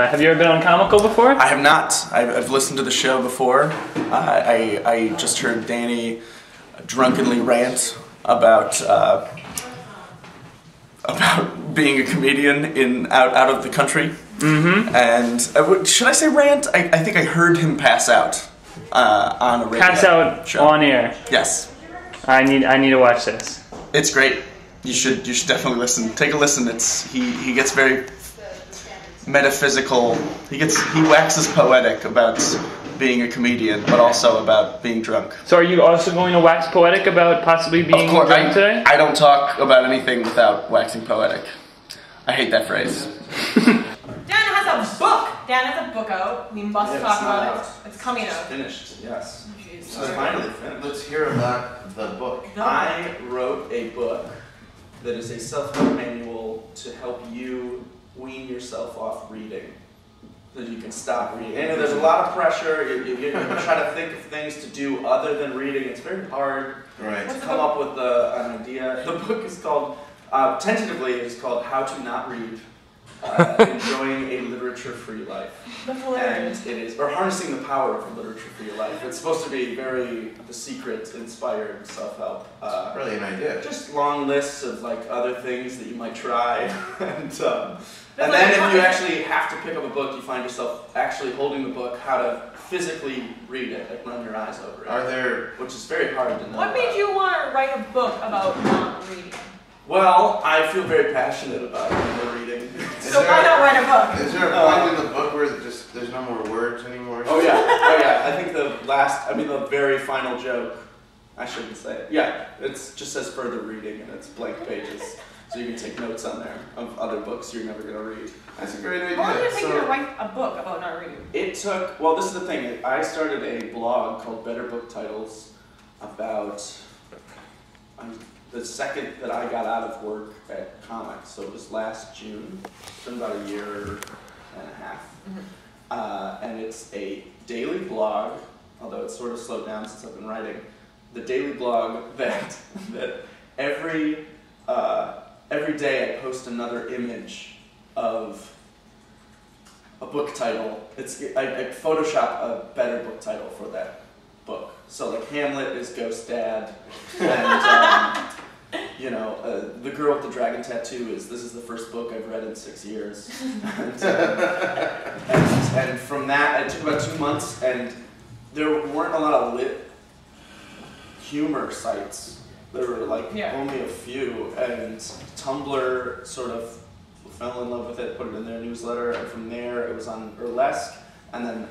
Have you ever been on Comical before? I have not. I've listened to the show before. I just heard Danny drunkenly rant about being a comedian out of the country. Mm-hmm. And should I say rant? I think I heard him pass out on a radio Pass out show. On air. Yes. I need to watch this. It's great. You should definitely listen. Take a listen. He gets very metaphysical. He waxes poetic about being a comedian, but also about being drunk. So are you also going to wax poetic about possibly being drunk today? I don't talk about anything without waxing poetic. I hate that phrase. Dan has a book. Dan has a book out. We must talk about it. It's coming out. Finished, yes. Jeez. So it's finally finished. Let's hear about the book. I wrote a book that is a self-help manual to help you wean yourself off reading, so that you can stop reading. And there's a lot of pressure. You try to think of things to do other than reading. It's very hard to come up with an idea. The book is called, tentatively, it's called How to Not Read. Enjoying a literature-free life. That's hilarious. And it is, or harnessing the power of a literature-free life. It's supposed to be very The Secret-inspired self-help. Brilliant idea. Just long lists of like other things that you might try, and then if you actually have to pick up a book, you find yourself actually holding the book, how to physically read it, like run your eyes over it. Which is very hard to know. What made you want to write a book about not reading? Well, I feel very passionate about reading. So why not write a book? Is there a point in the book where there's no more words anymore? Oh yeah. I think the very final joke, I shouldn't say it. Yeah, it just says further reading and it's blank pages. So you can take notes on there of other books you're never going to read. That's a great idea. How long did it take you to write a book about not reading? It took, well, this is the thing. I started a blog called Better Book Titles about the second that I got out of work at comics. So it was last June. It's been about a year and a half. Mm-hmm. And it's a daily blog, although it's sort of slowed down since I've been writing. The daily blog that every day I post another image of a book title. I Photoshop a better book title for that book. So like Hamlet is Ghost Dad, and The Girl with the Dragon Tattoo is this is the first book I've read in 6 years. and from that, it took about 2 months, and there weren't a lot of lit humor sites. There were only a few, and Tumblr sort of fell in love with it, put it in their newsletter, and from there it was on Burlesque, and then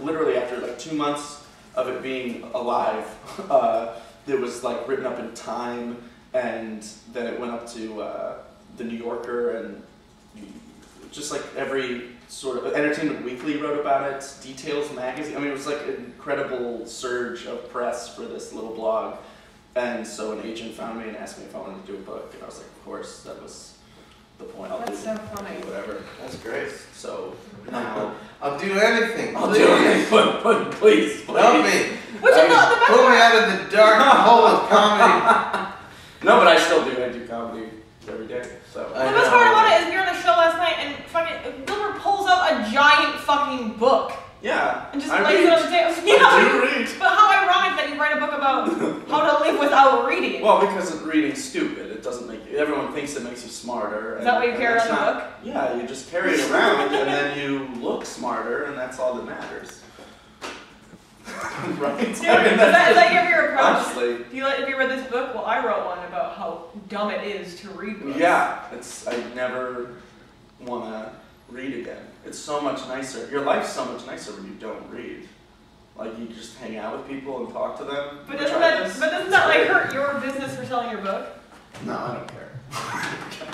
literally after 2 months of it being alive, it was written up in Time, and then it went up to the New Yorker, and just every sort of Entertainment Weekly wrote about it, Details magazine. I mean, it was an incredible surge of press for this little blog. And so an agent found me and asked me if I wanted to do a book, and I was like, of course, that was the point. That's so funny. Whatever. That's great. So now I'll do anything. I'll do anything. But please. Help me. Pull me out of the dark hole of comedy. No, but I still do. I do comedy every day. So the best part about it is we were on the show last night and fucking Wilbur pulls out a giant fucking book. Yeah. And just lays it on the table. I do read. But how ironic that you write a book about how to live without reading. Well, because reading's stupid. It doesn't make you, everyone thinks it makes you smarter. Is that why you carry around the book? Yeah, you just carry it around and then you look smarter, and that's all that matters. Right? Dude, is that your approach? Honestly. If you read this book, well, I wrote one about how dumb it is to read books. Yeah, I never want to read again. It's so much nicer. Your life's so much nicer when you don't read. You just hang out with people and talk to them. But doesn't that hurt your business for selling your book? No, I don't care.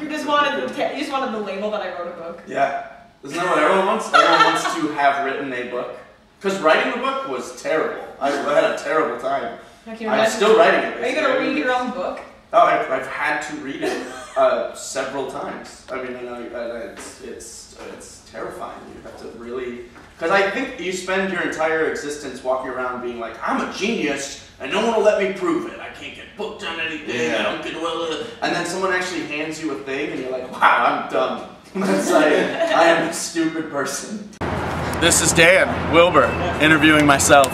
You just wanted the label that I wrote a book. Yeah. Isn't that what everyone wants? Everyone wants to have written a book. Because writing the book was terrible. I had a terrible time. I'm still writing it. Are you going to read your own book? Oh, I've had to read it several times. I mean, it's terrifying. You have to really, because I think you spend your entire existence walking around being like, I'm a genius, and no one will let me prove it. I can't get booked on anything. I don't get and then someone actually hands you a thing, and you're like, wow, I'm dumb. It's like, I am a stupid person. This is Dan Wilbur interviewing myself.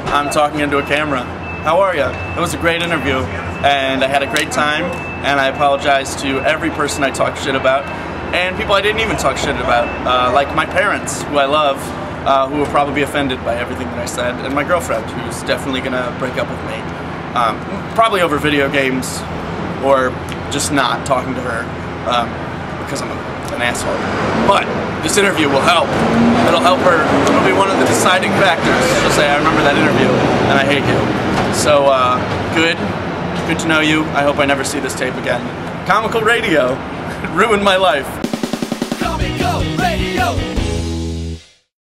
I'm talking into a camera. How are ya? It was a great interview, and I had a great time, and I apologize to every person I talked shit about, and people I didn't even talk shit about, like my parents, who I love, who will probably be offended by everything that I said, and my girlfriend, who's definitely gonna break up with me. Probably over video games, or just not talking to her, because I'm an asshole. But this interview will help. It'll help her. It'll be one of the deciding factors. She'll say, I remember that interview, and I hate you. So, good to know you. I hope I never see this tape again. Comical radio. It ruined my life.